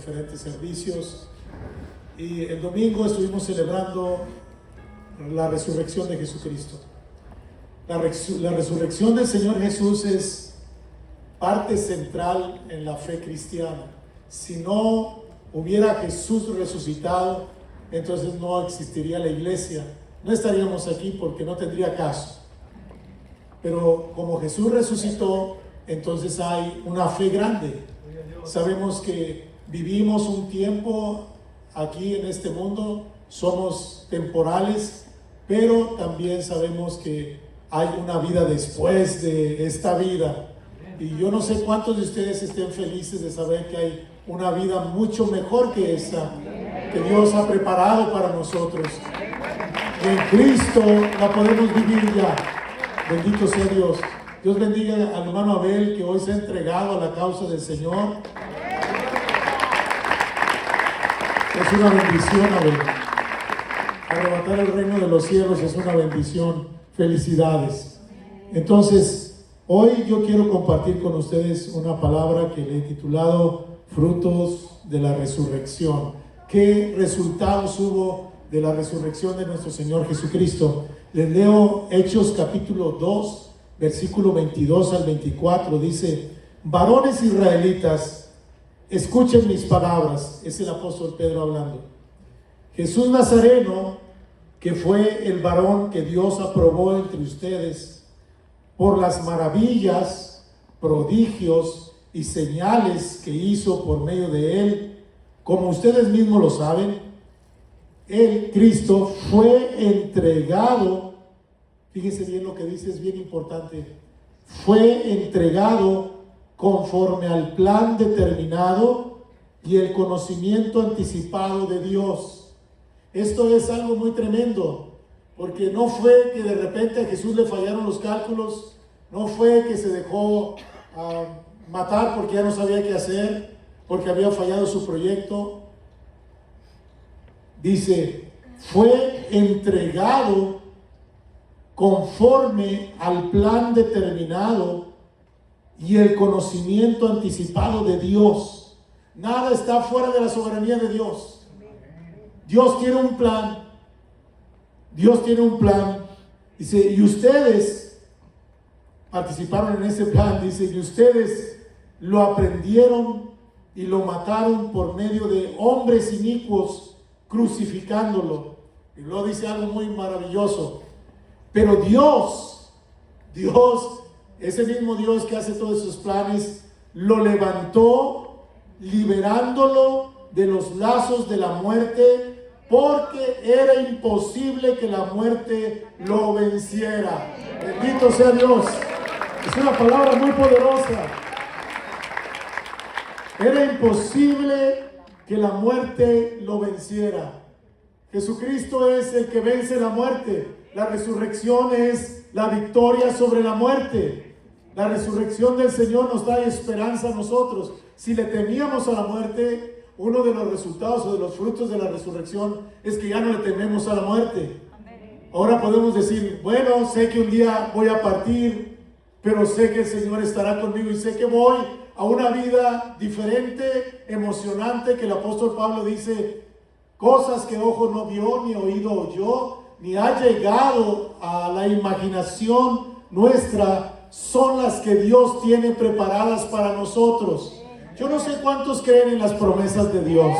Diferentes servicios, y el domingo estuvimos celebrando la resurrección de Jesucristo. La resurrección del Señor Jesús es parte central en la fe cristiana. Si no hubiera Jesús resucitado, entonces no existiría la iglesia, no estaríamos aquí porque no tendría caso. Pero como Jesús resucitó, entonces hay una fe grande. Sabemos que vivimos un tiempo aquí en este mundo, somos temporales, pero también sabemos que hay una vida después de esta vida. Y yo no sé cuántos de ustedes estén felices de saber que hay una vida mucho mejor que esta, que Dios ha preparado para nosotros. Y en Cristo la podemos vivir ya. Bendito sea Dios. Dios bendiga al hermano Abel, que hoy se ha entregado a la causa del Señor. Es una bendición, Abel. Arrebatar el reino de los cielos es una bendición. Felicidades. Entonces, hoy yo quiero compartir con ustedes una palabra que le he titulado Frutos de la Resurrección. ¿Qué resultados hubo de la resurrección de nuestro Señor Jesucristo? Les leo Hechos capítulo 2, versículo 22 al 24. Dice: varones israelitas, escuchen mis palabras. Es el apóstol Pedro hablando. Jesús Nazareno, que fue el varón que Dios aprobó entre ustedes por las maravillas, prodigios y señales que hizo por medio de él, como ustedes mismos lo saben, el Cristo fue entregado. Fíjense bien lo que dice, es bien importante. Fue entregado conforme al plan determinado y el conocimiento anticipado de Dios. Esto es algo muy tremendo, porque no fue que de repente a Jesús le fallaron los cálculos, no fue que se dejó matar porque ya no sabía qué hacer, porque había fallado su proyecto. Dice, fue entregado conforme al plan determinado y el conocimiento anticipado de Dios. Nada está fuera de la soberanía de Dios. Dios tiene un plan. Dios tiene un plan. Dice, y ustedes participaron en ese plan. Dice, y ustedes lo aprendieron y lo mataron por medio de hombres inicuos, crucificándolo. Y luego dice algo muy maravilloso. Pero Dios, ese mismo Dios que hace todos esos planes, lo levantó, liberándolo de los lazos de la muerte, porque era imposible que la muerte lo venciera. Bendito sea Dios. Es una palabra muy poderosa. Era imposible que la muerte lo venciera. Jesucristo es el que vence la muerte. La resurrección es la victoria sobre la muerte. La resurrección del Señor nos da esperanza a nosotros. Si le temíamos a la muerte, uno de los resultados o de los frutos de la resurrección es que ya no le tememos a la muerte. Ahora podemos decir, bueno, sé que un día voy a partir, pero sé que el Señor estará conmigo y sé que voy a una vida diferente, emocionante, que el apóstol Pablo dice, cosas que ojo no vio, ni oído oyó, ni ha llegado a la imaginación nuestra, son las que Dios tiene preparadas para nosotros. Yo no sé cuántos creen en las promesas de Dios.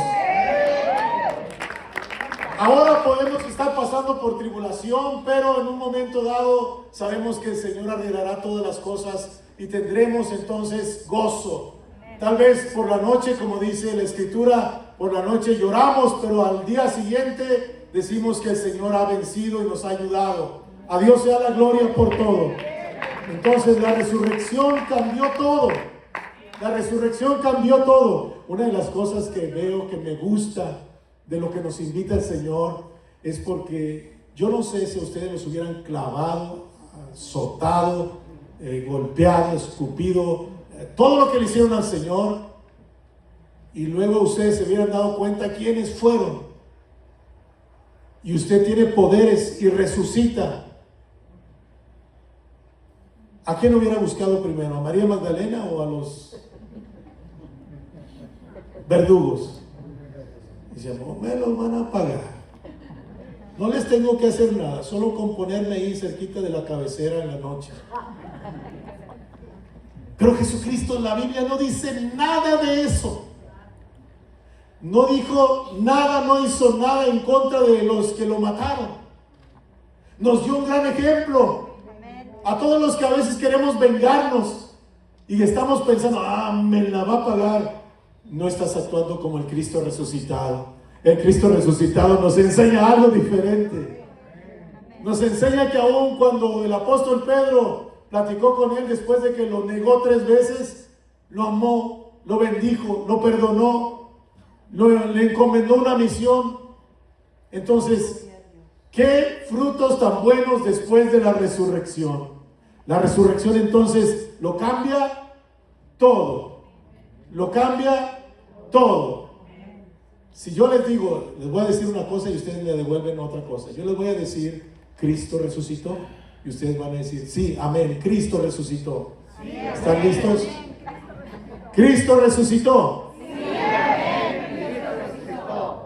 Ahora podemos estar pasando por tribulación, pero en un momento dado sabemos que el Señor arreglará todas las cosas y tendremos entonces gozo. Tal vez por la noche, como dice la Escritura, por la noche lloramos, pero al día siguiente decimos que el Señor ha vencido y nos ha ayudado. A Dios sea la gloria por todo. Entonces la resurrección cambió todo. La resurrección cambió todo. Una de las cosas que veo que me gusta de lo que nos invita el Señor es porque yo no sé si a ustedes los hubieran clavado, azotado, golpeado, escupido, todo lo que le hicieron al Señor, y luego ustedes se hubieran dado cuenta quiénes fueron, y usted tiene poderes y resucita. ¿A quién hubiera buscado primero? ¿A María Magdalena o a los verdugos. Dice, no me lo van a pagar. No les tengo que hacer nada, solo con ponerme ahí cerquita de la cabecera en la noche. Pero Jesucristo en la Biblia no dice nada de eso. No dijo nada, no hizo nada en contra de los que lo mataron. Nos dio un gran ejemplo. A todos los que a veces queremos vengarnos y estamos pensando, me la va a pagar. No estás actuando como el Cristo resucitado. El Cristo resucitado nos enseña algo diferente. Nos enseña que aún cuando el apóstol Pedro platicó con él después de que lo negó 3 veces, lo amó, lo bendijo, lo perdonó, le encomendó una misión. Entonces, ¿qué frutos tan buenos después de la resurrección? La resurrección entonces lo cambia todo. Lo cambia todo. Si yo les digo, les voy a decir una cosa y ustedes me devuelven otra cosa. Yo les voy a decir, Cristo resucitó. Y ustedes van a decir, sí, amén, Cristo resucitó. Sí, ¿están listos? Cristo resucitó. Sí, amén,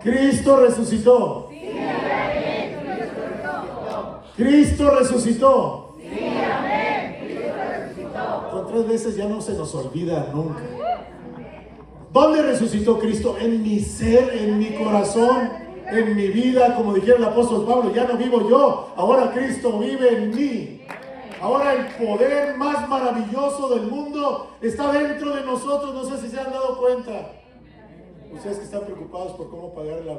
Cristo resucitó. Sí, amén, Cristo resucitó. Sí, amén, Cristo resucitó. Con 3 veces ya no se nos olvida nunca. ¿Dónde resucitó Cristo? En mi ser, en mi corazón, en mi vida. Como dijera el apóstol Pablo, ya no vivo yo, ahora Cristo vive en mí. Ahora el poder más maravilloso del mundo está dentro de nosotros. No sé si se han dado cuenta. Ustedes que están preocupados por cómo pagar la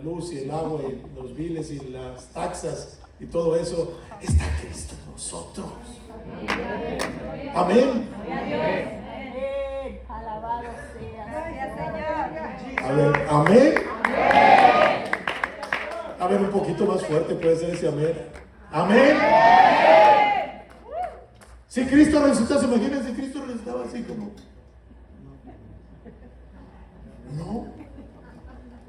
luz y el agua y los biles y las taxas y todo eso, está Cristo en nosotros. Amén. Alabado sea. A ver, amén. A ver, un poquito más fuerte puede ser ese amén. Amén. Si Cristo resucitó, ¿se imaginan si Cristo resucitaba así como? No.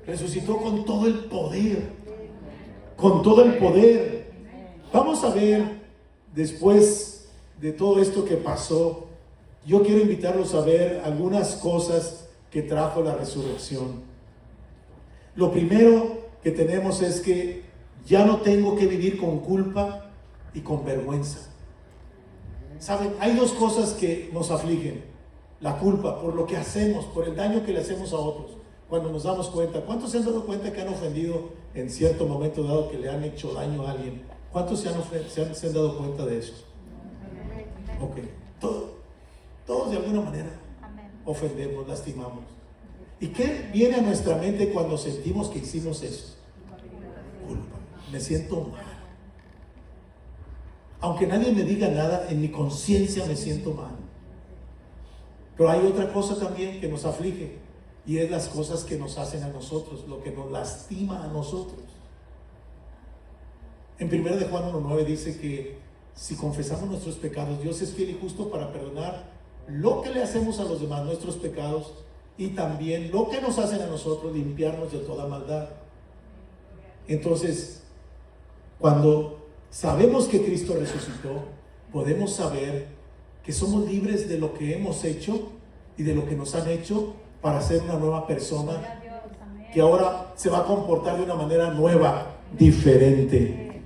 Resucitó con todo el poder. Con todo el poder. Vamos a ver, después de todo esto que pasó, yo quiero invitarlos a ver algunas cosas que trajo la resurrección. Lo primero que tenemos es que ya no tengo que vivir con culpa y con vergüenza. Saben, hay 2 cosas que nos afligen: la culpa por lo que hacemos, por el daño que le hacemos a otros. Cuando nos damos cuenta, ¿cuántos se han dado cuenta que han ofendido en cierto momento dado, que le han hecho daño a alguien? ¿Cuántos se han dado cuenta de eso? Ok, todos de alguna manera ofendemos, lastimamos. ¿Y qué viene a nuestra mente cuando sentimos que hicimos eso? Culpa. Me siento mal. Aunque nadie me diga nada, en mi conciencia me siento mal. Pero hay otra cosa también que nos aflige, y es las cosas que nos hacen a nosotros, lo que nos lastima a nosotros. En 1 de Juan 1:9 dice que si confesamos nuestros pecados, Dios es fiel y justo para perdonar lo que le hacemos a los demás, nuestros pecados, y también lo que nos hacen a nosotros, limpiarnos de toda maldad. Entonces, cuando sabemos que Cristo resucitó, podemos saber que somos libres de lo que hemos hecho y de lo que nos han hecho, para ser una nueva persona que ahora se va a comportar de una manera nueva, diferente.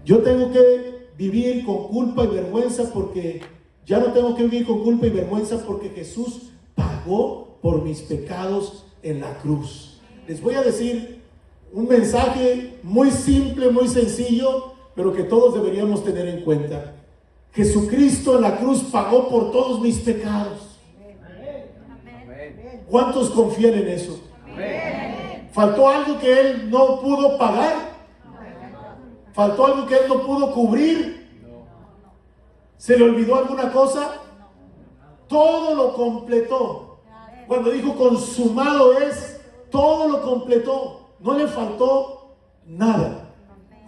Yo tengo que vivir con culpa y vergüenza porque ya no tengo que vivir con culpa y vergüenza porque Jesús pagó por mis pecados en la cruz. Les voy a decir un mensaje muy simple, muy sencillo, pero que todos deberíamos tener en cuenta. Jesucristo en la cruz pagó por todos mis pecados. ¿Cuántos confían en eso? ¿Faltó algo que Él no pudo pagar? ¿Faltó algo que Él no pudo cubrir? ¿Se le olvidó alguna cosa? Todo lo completó. Cuando dijo consumado es, todo lo completó. No le faltó nada.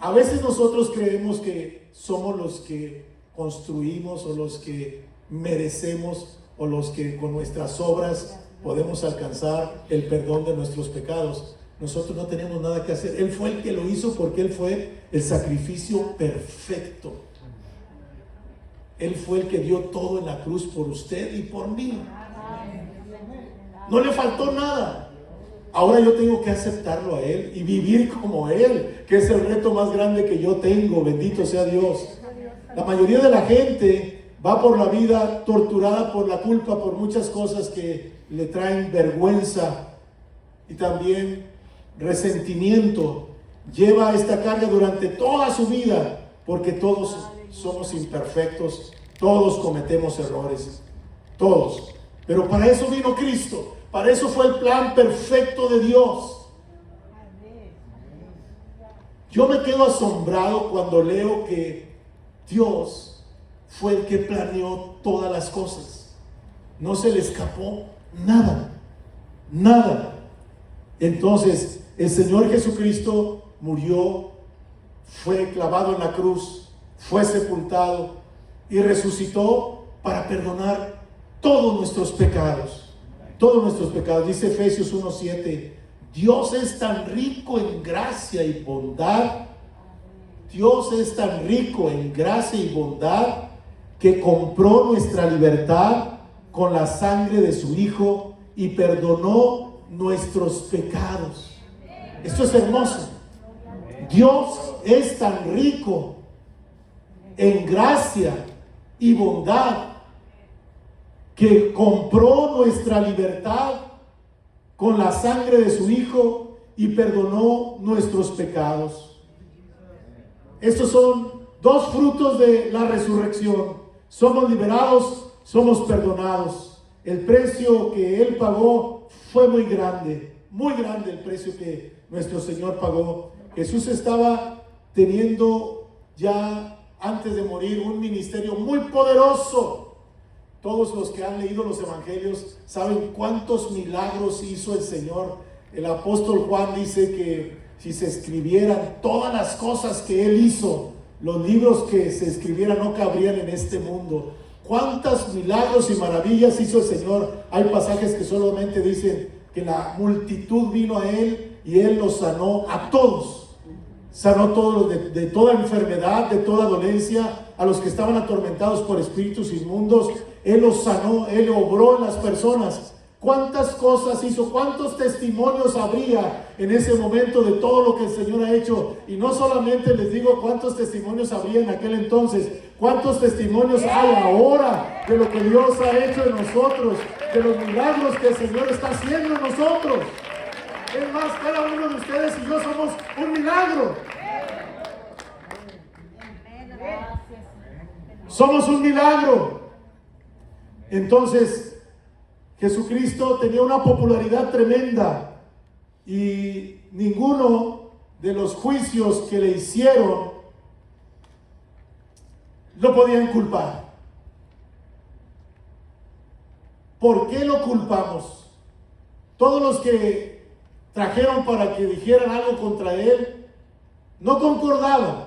A veces nosotros creemos que somos los que construimos o los que merecemos o los que con nuestras obras podemos alcanzar el perdón de nuestros pecados. Nosotros no tenemos nada que hacer. Él fue el que lo hizo porque Él fue el sacrificio perfecto. Él fue el que dio todo en la cruz por usted y por mí. No le faltó nada. Ahora yo tengo que aceptarlo a Él y vivir como Él, que es el reto más grande que yo tengo. Bendito sea Dios. La mayoría de la gente va por la vida torturada por la culpa, por muchas cosas que le traen vergüenza y también resentimiento. Lleva esta carga durante toda su vida, porque todos somos imperfectos, todos cometemos errores, todos. Pero para eso vino Cristo, para eso fue el plan perfecto de Dios. Yo me quedo asombrado cuando leo que Dios fue el que planeó todas las cosas. No se le escapó nada, nada. Entonces, el Señor Jesucristo murió, fue clavado en la cruz, fue sepultado y resucitó para perdonar todos nuestros pecados. Todos nuestros pecados. Dice Efesios 1:7, Dios es tan rico en gracia y bondad. Dios es tan rico en gracia y bondad que compró nuestra libertad con la sangre de su Hijo y perdonó nuestros pecados. Esto es hermoso. Dios es tan rico en gracia y bondad que compró nuestra libertad con la sangre de su Hijo y perdonó nuestros pecados. Estos son dos frutos de la resurrección. Somos liberados, somos perdonados. El precio que Él pagó fue muy grande el precio que nuestro Señor pagó. Jesús estaba teniendo ya antes de morir un ministerio muy poderoso. Todos los que han leído los evangelios saben cuántos milagros hizo el Señor. El apóstol Juan dice que si se escribieran todas las cosas que Él hizo, los libros que se escribieran no cabrían en este mundo. Cuántos milagros y maravillas hizo el Señor. Hay pasajes que solamente dicen que la multitud vino a Él y Él los sanó a todos. Sanó todos de toda enfermedad, de toda dolencia, a los que estaban atormentados por espíritus inmundos. Él los sanó, Él obró en las personas. ¿Cuántas cosas hizo? ¿Cuántos testimonios habría en ese momento de todo lo que el Señor ha hecho? Y no solamente les digo cuántos testimonios habría en aquel entonces, cuántos testimonios hay ahora de lo que Dios ha hecho en nosotros, de los milagros que el Señor está haciendo en nosotros. Es más, cada uno de ustedes y yo somos un milagro. Somos un milagro. Entonces, Jesucristo tenía una popularidad tremenda y ninguno de los juicios que le hicieron lo podían culpar. ¿Por qué lo culpamos? Todos los que trajeron para que dijeran algo contra él no concordaban.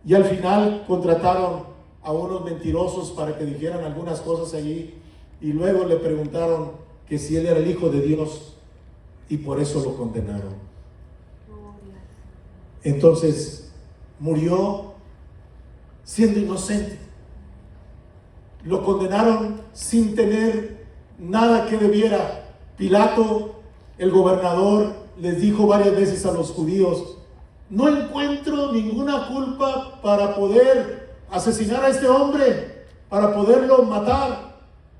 Y al final contrataron a unos mentirosos para que dijeran algunas cosas allí, y luego le preguntaron que si él era el Hijo de Dios, y por eso lo condenaron. Entonces murió siendo inocente. Lo condenaron sin tener nada que debiera. Pilato, el gobernador, les dijo varias veces a los judíos: no encuentro ninguna culpa para poder asesinar a este hombre, para poderlo matar.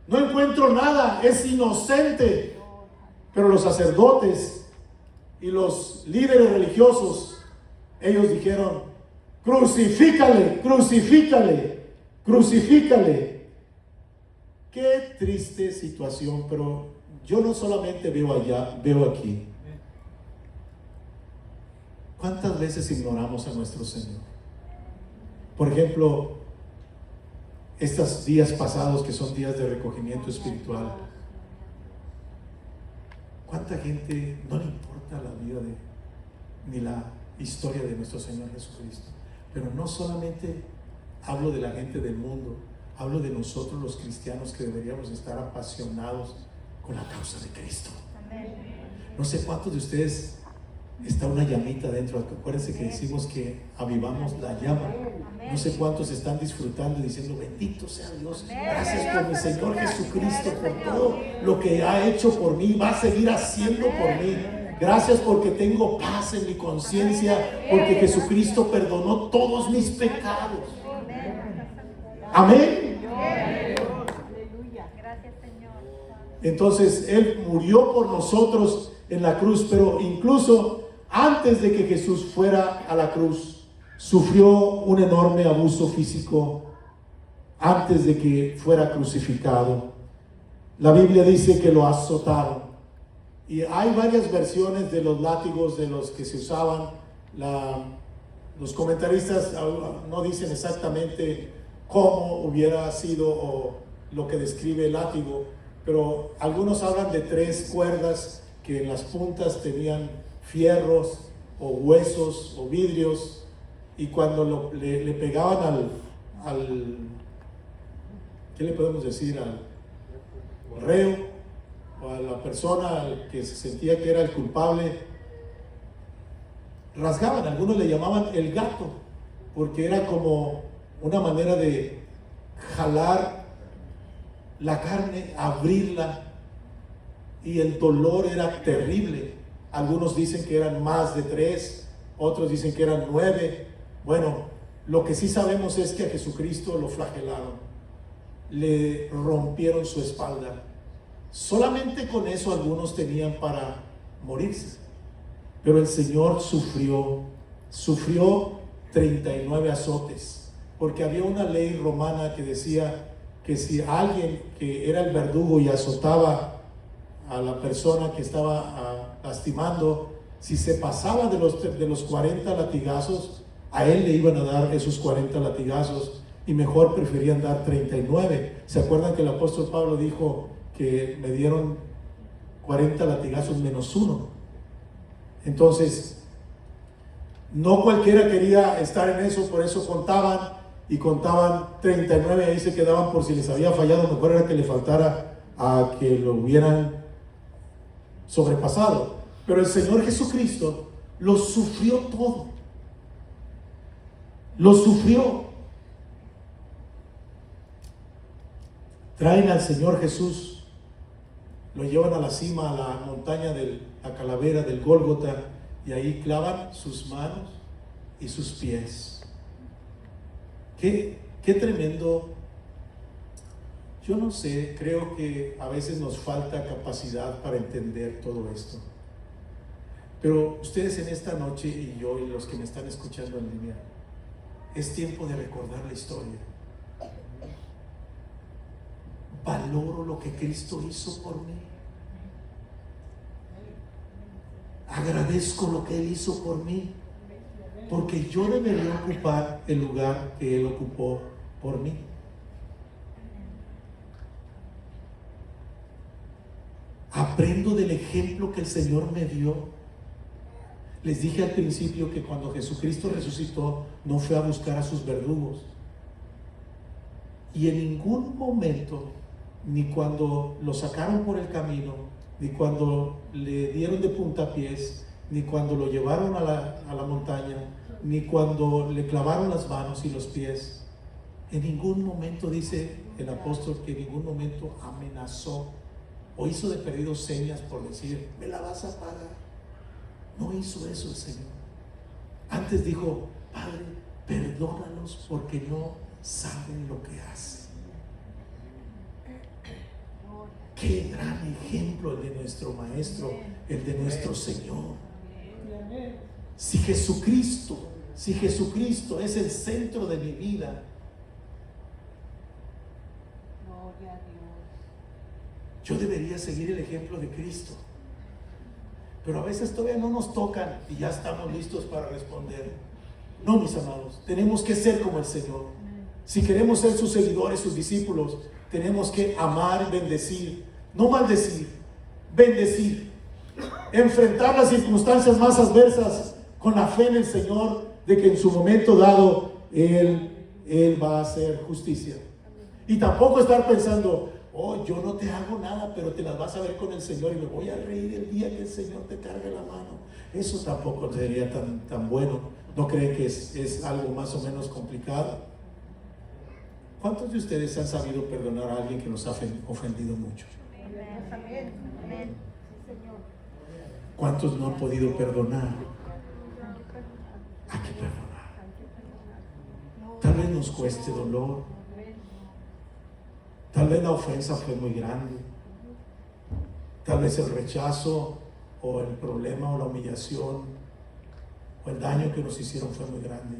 No encuentro nada, es inocente. Pero los sacerdotes y los líderes religiosos, ellos dijeron: crucifícale, crucifícale, crucifícale. Qué triste situación, pero yo no solamente veo allá, veo aquí. ¿Cuántas veces ignoramos a nuestro Señor? Por ejemplo, estos días pasados que son días de recogimiento espiritual, ¿cuánta gente no le importa la vida ni la historia de nuestro Señor Jesucristo? Pero no solamente hablo de la gente del mundo, hablo de nosotros los cristianos, que deberíamos estar apasionados con la causa de Cristo. No sé cuántos de ustedes está una llamita dentro. Acuérdense que decimos que avivamos la llama. No sé cuántos están disfrutando y diciendo: bendito sea Dios, gracias por mi Señor Jesucristo, por todo lo que ha hecho por mí, va a seguir haciendo por mí. Gracias porque tengo paz en mi conciencia, porque Jesucristo perdonó todos mis pecados. Amén. Entonces Él murió por nosotros en la cruz, pero incluso antes de que Jesús fuera a la cruz, sufrió un enorme abuso físico antes de que fuera crucificado. La Biblia dice que lo azotaron. Y hay varias versiones de los látigos de los que se usaban. Los comentaristas no dicen exactamente cómo hubiera sido o lo que describe el látigo, pero algunos hablan de 3 cuerdas que en las puntas tenían fierros o huesos o vidrios, y cuando le pegaban al ¿qué le podemos decir? Al reo o a la persona que se sentía que era el culpable, rasgaban. Algunos le llamaban el gato, porque era como una manera de jalar la carne, abrirla, y el dolor era terrible. Algunos dicen que eran más de 3, otros dicen que eran 9. Bueno, lo que sí sabemos es que a Jesucristo lo flagelaron, le rompieron su espalda. Solamente con eso algunos tenían para morirse, pero el Señor sufrió 39 azotes, porque había una ley romana que decía que si alguien que era el verdugo y azotaba a la persona que estaba lastimando, si se pasaba de los 40 latigazos, a él le iban a dar esos 40 latigazos, y mejor preferían dar 39. ¿Se acuerdan que el apóstol Pablo dijo que me dieron 40 latigazos menos 1? Entonces, no cualquiera quería estar en eso, por eso contaban 39, ahí se quedaban por si les había fallado. Mejor era que le faltara a que lo hubieran sobrepasado. Pero el Señor Jesucristo lo sufrió todo, lo sufrió. Traen al Señor Jesús, lo llevan a la cima, a la montaña de la calavera del Gólgota, y ahí clavan sus manos y sus pies. Qué tremendo. Yo no sé, creo que a veces nos falta capacidad para entender todo esto. Pero ustedes en esta noche, y yo y los que me están escuchando en línea, es tiempo de recordar la historia. Valoro lo que Cristo hizo por mí. Agradezco lo que Él hizo por mí, porque yo debería ocupar el lugar que Él ocupó por mí. Aprendo del ejemplo que el Señor me dio. Les dije al principio que cuando Jesucristo resucitó, no fue a buscar a sus verdugos, y en ningún momento, ni cuando lo sacaron por el camino, ni cuando le dieron de puntapiés, ni cuando lo llevaron a la montaña, ni cuando le clavaron las manos y los pies, en ningún momento, dice el apóstol, que en ningún momento amenazó o hizo de perdido señas por decir: me la vas a pagar. No hizo eso el Señor. Antes dijo: Padre, perdónalos porque no saben lo que hacen. Qué gran ejemplo el de nuestro Maestro, el de nuestro Señor. Si Jesucristo es el centro de mi vida, yo debería seguir el ejemplo de Cristo. Pero a veces todavía no nos tocan y ya estamos listos para responder. No, mis amados, tenemos que ser como el Señor. Si queremos ser sus seguidores, sus discípulos, tenemos que amar y bendecir, no maldecir, bendecir. Enfrentar las circunstancias más adversas con la fe en el Señor, de que en su momento dado Él va a hacer justicia. Y tampoco estar pensando: Oh, yo no te hago nada, pero te las vas a ver con el Señor y me voy a reír el día que el Señor te cargue la mano. Eso tampoco sería tan bueno. ¿No creen que es algo más o menos complicado? ¿Cuántos de ustedes han sabido perdonar a alguien que nos ha ofendido mucho? ¿Cuántos no han podido perdonar? Hay que perdonar. Tal vez nos cueste dolor. Tal vez la ofensa fue muy grande. Tal vez el rechazo o el problema o la humillación o el daño que nos hicieron fue muy grande.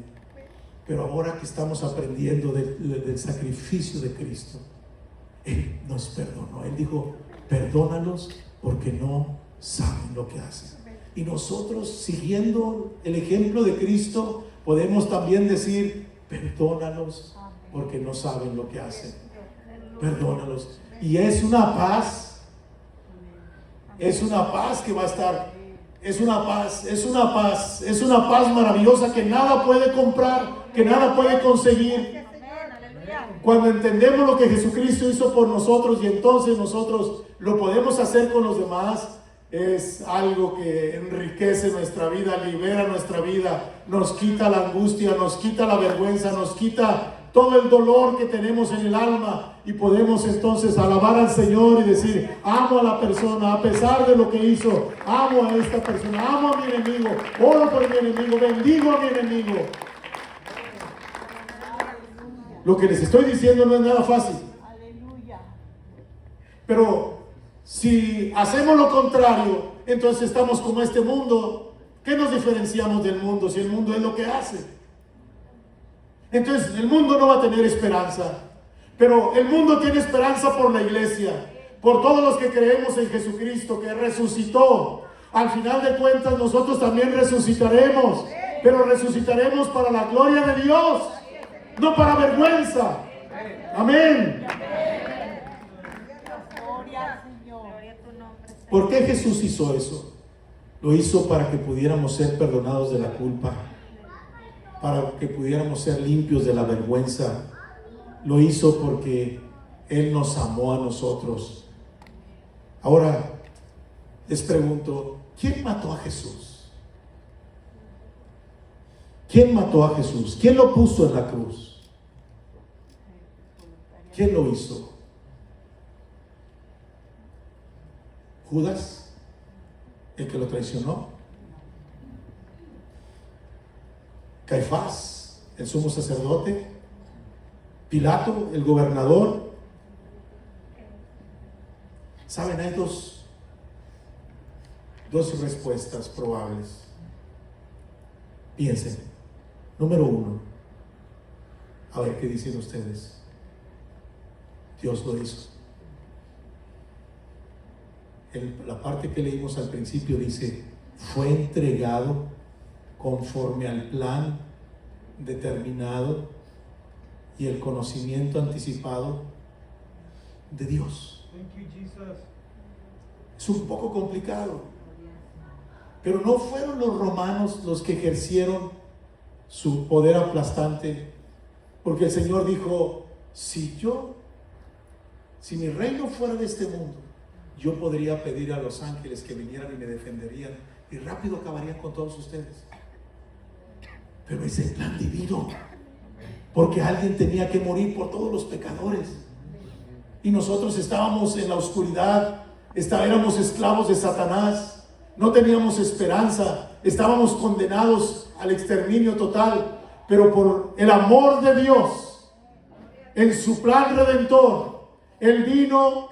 Pero ahora que estamos aprendiendo del sacrificio de Cristo, Él nos perdonó. Él dijo, perdónalos porque no saben lo que hacen. Y nosotros, siguiendo el ejemplo de Cristo, podemos también decir, perdónalos porque no saben lo que hacen. Perdónalos. Y es una paz que va a estar, es una paz maravillosa que nada puede comprar, que nada puede conseguir. Cuando entendemos lo que Jesucristo hizo por nosotros y entonces nosotros lo podemos hacer con los demás, es algo que enriquece nuestra vida, libera nuestra vida, nos quita la angustia, nos quita la vergüenza, nos quita todo el dolor que tenemos en el alma y podemos entonces alabar al Señor y decir, amo a la persona a pesar de lo que hizo, amo a esta persona, amo a mi enemigo, oro por mi enemigo, bendigo a mi enemigo. Lo que les estoy diciendo no es nada fácil. Pero si hacemos lo contrario, entonces estamos como este mundo. ¿Qué nos diferenciamos del mundo si el mundo es lo que hace? Entonces el mundo no va a tener esperanza, pero el mundo tiene esperanza por la iglesia, por todos los que creemos en Jesucristo que resucitó. Al final de cuentas nosotros también resucitaremos, pero resucitaremos para la gloria de Dios, no para vergüenza. Amén. ¿Por qué Jesús hizo eso? Lo hizo para que pudiéramos ser perdonados de la culpa, para que pudiéramos ser limpios de la vergüenza. Lo hizo porque Él nos amó a nosotros. Ahora les pregunto, ¿quién mató a Jesús? ¿Quién mató a Jesús? ¿Quién lo puso en la cruz? ¿Quién lo hizo? ¿Judas, el que lo traicionó? ¿Caifás, el sumo sacerdote? ¿Pilato, el gobernador? Saben, hay dos respuestas probables. Piensen. Número uno, a ver qué dicen ustedes. Dios lo hizo. La parte que leímos al principio dice, fue entregado conforme al plan determinado y el conocimiento anticipado de Dios. Es un poco complicado, pero no fueron los romanos los que ejercieron su poder aplastante, porque el Señor dijo, si mi reino fuera de este mundo, yo podría pedir a los ángeles que vinieran y me defenderían y rápido acabarían con todos ustedes. Pero es el plan divino, porque alguien tenía que morir por todos los pecadores y nosotros estábamos en la oscuridad, éramos esclavos de Satanás, no teníamos esperanza, estábamos condenados al exterminio total, pero por el amor de Dios, en su plan redentor,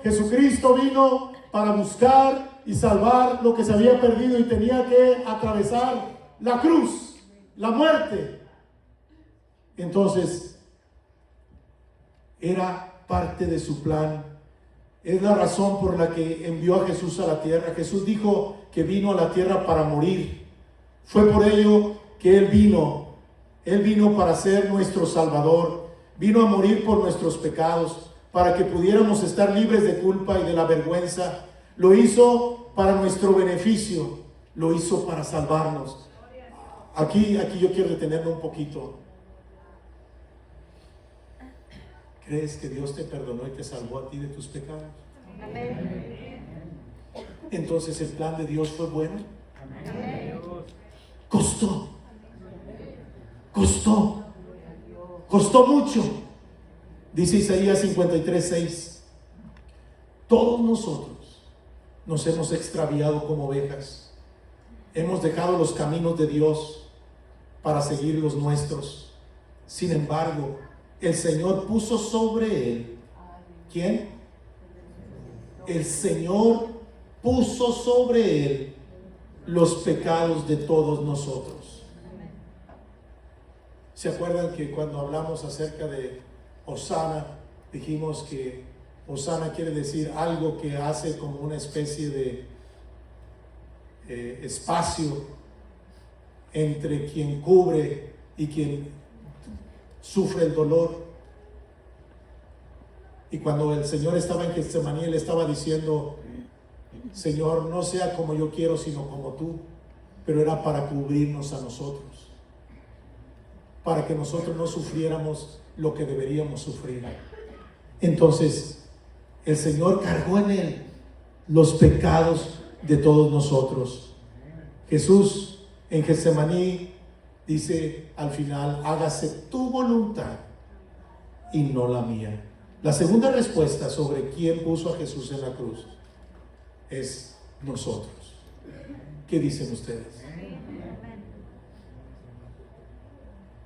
Jesucristo vino para buscar y salvar lo que se había perdido y tenía que atravesar la cruz, la muerte. Entonces, era parte de su plan. Es la razón por la que envió a Jesús a la tierra. Jesús dijo que vino a la tierra para morir. Fue por ello que Él vino. Él vino para ser nuestro Salvador. Vino a morir por nuestros pecados, para que pudiéramos estar libres de culpa y de la vergüenza. Lo hizo para nuestro beneficio, lo hizo para salvarnos. Aquí yo quiero detenerme un poquito. ¿Crees que Dios te perdonó y te salvó a ti de tus pecados? Amén. Entonces el plan de Dios fue bueno. Amén. Costó. Costó mucho. Dice Isaías 53:6. Todos nosotros nos hemos extraviado como ovejas. Hemos dejado los caminos de Dios para seguir los nuestros. Sin embargo, el Señor puso sobre él. ¿Quién? El Señor puso sobre él los pecados de todos nosotros. ¿Se acuerdan que cuando hablamos acerca de Hosana, dijimos que Hosana quiere decir algo que hace como una especie de espacio entre quien cubre y quien sufre el dolor? Y cuando el Señor estaba en Getsemaní, Él estaba diciendo: Señor, no sea como yo quiero, sino como tú. Pero era para cubrirnos a nosotros, para que nosotros no sufriéramos lo que deberíamos sufrir. Entonces el Señor cargó en Él los pecados de todos nosotros. Jesús en Getsemaní dice al final: hágase tu voluntad y no la mía. La segunda respuesta sobre quién puso a Jesús en la cruz es nosotros. ¿Qué dicen ustedes?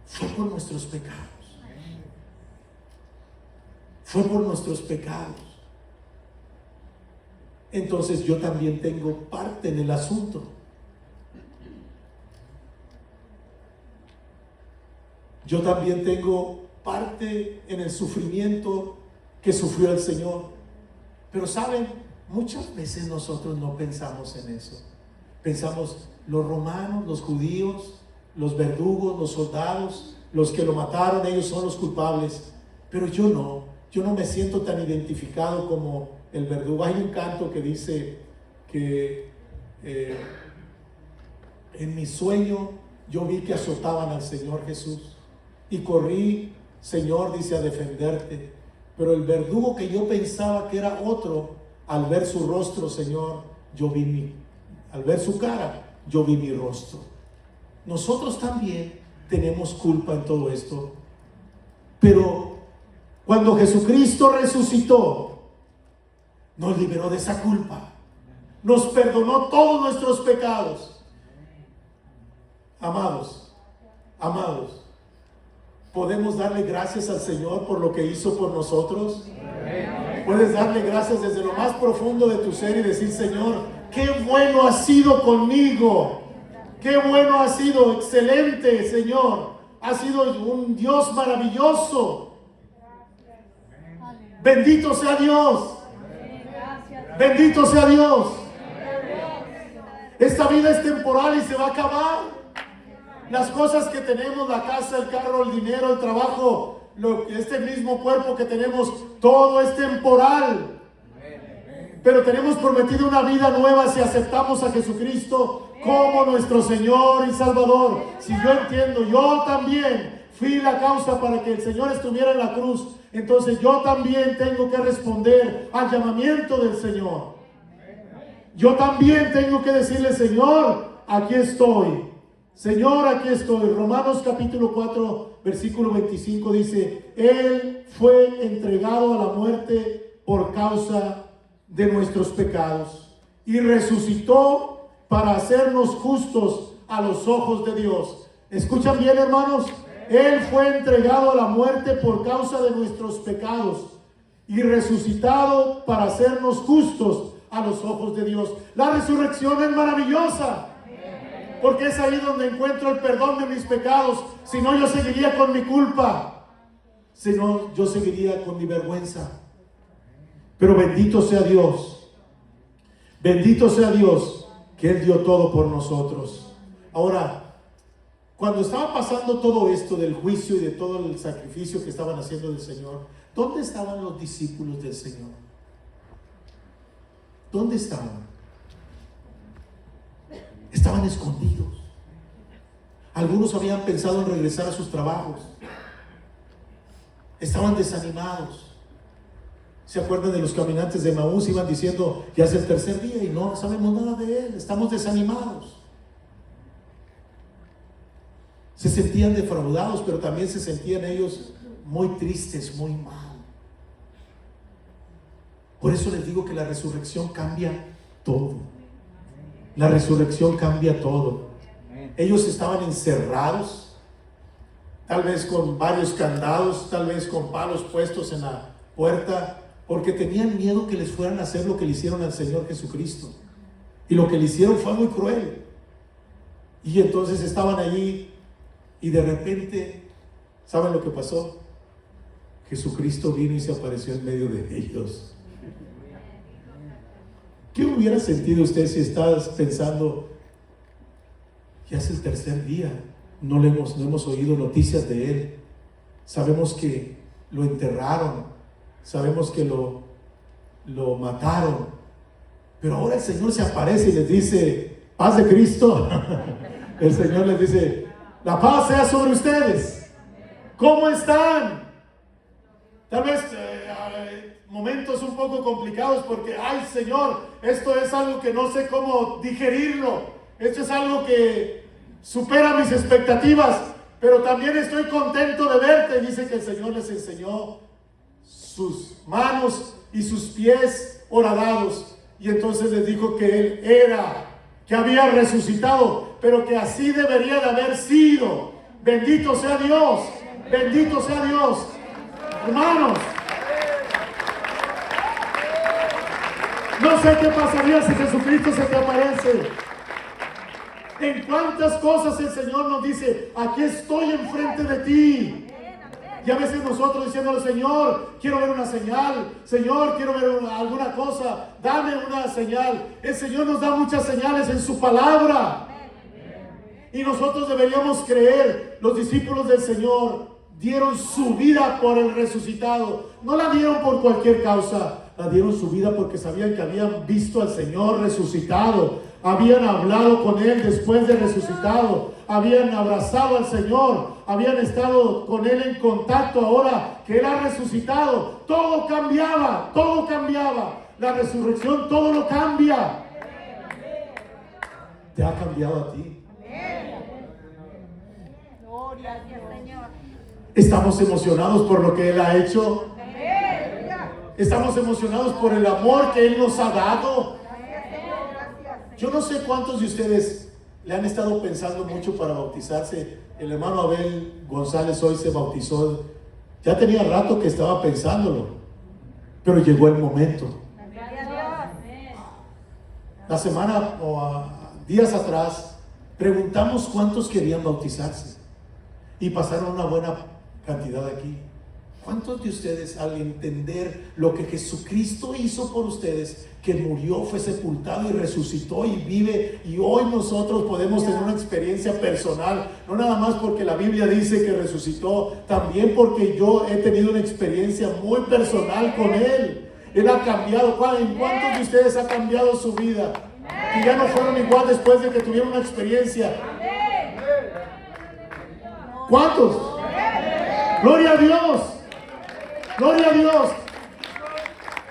Fue por nuestros pecados. Fue por nuestros pecados. Entonces yo también tengo parte en el asunto. Yo también tengo parte en el sufrimiento que sufrió el Señor. Pero saben, muchas veces nosotros no pensamos en eso. Pensamos: los romanos, los judíos, los verdugos, los soldados, los que lo mataron, ellos son los culpables. Pero yo no me siento tan identificado como el verdugo. Hay un canto que dice que en mi sueño yo vi que azotaban al Señor Jesús y corrí, Señor, dice, a defenderte. Pero el verdugo que yo pensaba que era otro, al ver su rostro, Señor, al ver su cara, yo vi mi rostro. Nosotros también tenemos culpa en todo esto. Pero cuando Jesucristo resucitó, nos liberó de esa culpa. Nos perdonó todos nuestros pecados. Amados, ¿podemos darle gracias al Señor por lo que hizo por nosotros? Puedes darle gracias desde lo más profundo de tu ser y decir: Señor, qué bueno has sido conmigo. Qué bueno has sido, excelente, Señor. Has sido un Dios maravilloso. Bendito sea Dios. Bendito sea Dios. Esta vida es temporal y se va a acabar. Las cosas que tenemos, la casa, el carro, el dinero, el trabajo, este mismo cuerpo que tenemos, todo es temporal. Pero tenemos prometido una vida nueva si aceptamos a Jesucristo como nuestro Señor y Salvador. Si yo entiendo, yo también fui la causa para que el Señor estuviera en la cruz, entonces yo también tengo que responder al llamamiento del Señor. Yo también tengo que decirle: Señor, aquí estoy. Señor, aquí estoy. Romanos capítulo 4, versículo 25 dice: Él fue entregado a la muerte por causa de nuestros pecados y resucitó para hacernos justos a los ojos de Dios. ¿Escuchan bien, hermanos? Él fue entregado a la muerte por causa de nuestros pecados y resucitado para hacernos justos a los ojos de Dios. La resurrección es maravillosa, porque es ahí donde encuentro el perdón de mis pecados. Si no, yo seguiría con mi culpa. Si no, yo seguiría con mi vergüenza. Pero bendito sea Dios. Bendito sea Dios que Él dio todo por nosotros. Ahora, cuando estaba pasando todo esto del juicio y de todo el sacrificio que estaban haciendo del Señor, ¿dónde estaban los discípulos del Señor? ¿Dónde estaban? Estaban escondidos. Algunos habían pensado en regresar a sus trabajos. estaban desanimados. ¿Se acuerdan de los caminantes de Emaús? Iban diciendo, ya es el tercer día y no sabemos nada de él, estamos desanimados. Se sentían defraudados, pero también se sentían ellos muy tristes, muy mal. Por eso les digo que la resurrección cambia todo. La resurrección cambia todo. Ellos estaban encerrados, tal vez con varios candados, tal vez con palos puestos en la puerta, porque tenían miedo que les fueran a hacer lo que le hicieron al Señor Jesucristo. Y lo que le hicieron fue muy cruel. Y entonces estaban allí y de repente, ¿saben lo que pasó? Jesucristo vino y se apareció en medio de ellos. ¿Qué hubiera sentido usted si estás pensando, ya es el tercer día, no hemos oído noticias de él, sabemos que lo enterraron, sabemos que lo mataron, pero ahora el Señor se aparece y les dice, paz de Cristo? El Señor les dice, la paz sea sobre ustedes. ¿Cómo están? Tal vez momentos un poco complicados porque, ay Señor, esto es algo que no sé cómo digerirlo, esto es algo que supera mis expectativas, pero también estoy contento de verte. Dice que el Señor les enseñó sus manos y sus pies horadados, y entonces les dijo que Él que había resucitado, pero que así debería de haber sido. Bendito sea Dios, bendito sea Dios. Hermanos, no sé qué pasaría si Jesucristo se te aparece. En cuántas cosas el Señor nos dice, aquí estoy enfrente de ti. Y a veces nosotros diciéndole, Señor, quiero ver una señal, Señor, quiero ver alguna cosa, dame una señal. El Señor nos da muchas señales en su palabra. Y nosotros deberíamos creer. Los discípulos del Señor dieron su vida por el resucitado. No la dieron por cualquier causa, la dieron su vida porque sabían que habían visto al Señor resucitado, habían hablado con Él después de resucitado, habían abrazado al Señor, habían estado con Él en contacto. Ahora que Él ha resucitado, todo cambiaba, todo cambiaba. La resurrección todo lo cambia. ¿Te ha cambiado a ti? Gracias, Señor. ¿Estamos emocionados por lo que Él ha hecho? ¿Estamos emocionados por el amor que Él nos ha dado? Yo no sé cuántos de ustedes le han estado pensando mucho para bautizarse. El hermano Abel González hoy se bautizó. Ya tenía rato que estaba pensándolo, pero llegó el momento. La semana o días atrás preguntamos cuántos querían bautizarse y pasaron una buena cantidad aquí. ¿Cuántos de ustedes, al entender lo que Jesucristo hizo por ustedes, que murió, fue sepultado y resucitó y vive, y hoy nosotros podemos tener una experiencia personal, no nada más porque la Biblia dice que resucitó, también porque yo he tenido una experiencia muy personal con Él? Él ha cambiado. ¿En cuántos de ustedes ha cambiado su vida? Que ya no fueron igual después de que tuvieron una experiencia. ¿Cuántos? ¡Gloria a Dios! ¡Gloria a Dios!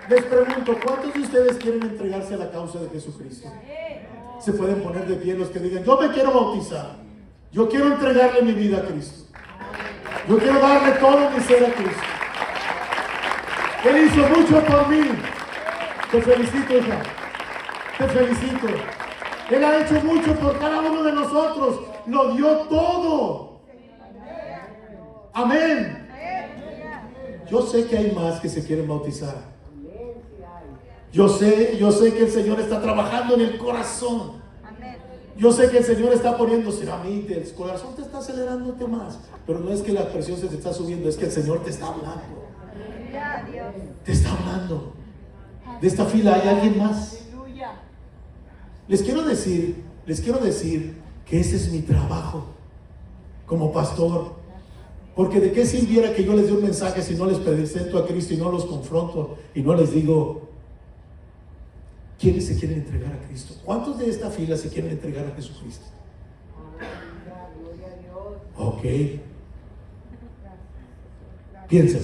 Les pregunto, ¿cuántos de ustedes quieren entregarse a la causa de Jesucristo? Se pueden poner de pie los que digan, yo me quiero bautizar, yo quiero entregarle mi vida a Cristo, yo quiero darle todo mi ser a Cristo. Él hizo mucho por mí. Te felicito, hija, te felicito. Él ha hecho mucho por cada uno de nosotros, lo dio todo. Amén. Yo sé que hay más que se quieren bautizar. Yo sé que el Señor está trabajando en el corazón. Yo sé que el Señor está poniéndose a mí, el corazón te está acelerándote más, pero no es que la presión se te está subiendo, es que el Señor te está hablando. Te está hablando. De esta fila hay alguien más. Les quiero decir que ese es mi trabajo como pastor. Porque de qué sirviera que yo les dé un mensaje si no les presento a Cristo y no los confronto y no les digo quiénes se quieren entregar a Cristo. ¿Cuántos de esta fila se quieren entregar a Jesucristo? Ok. Piensen.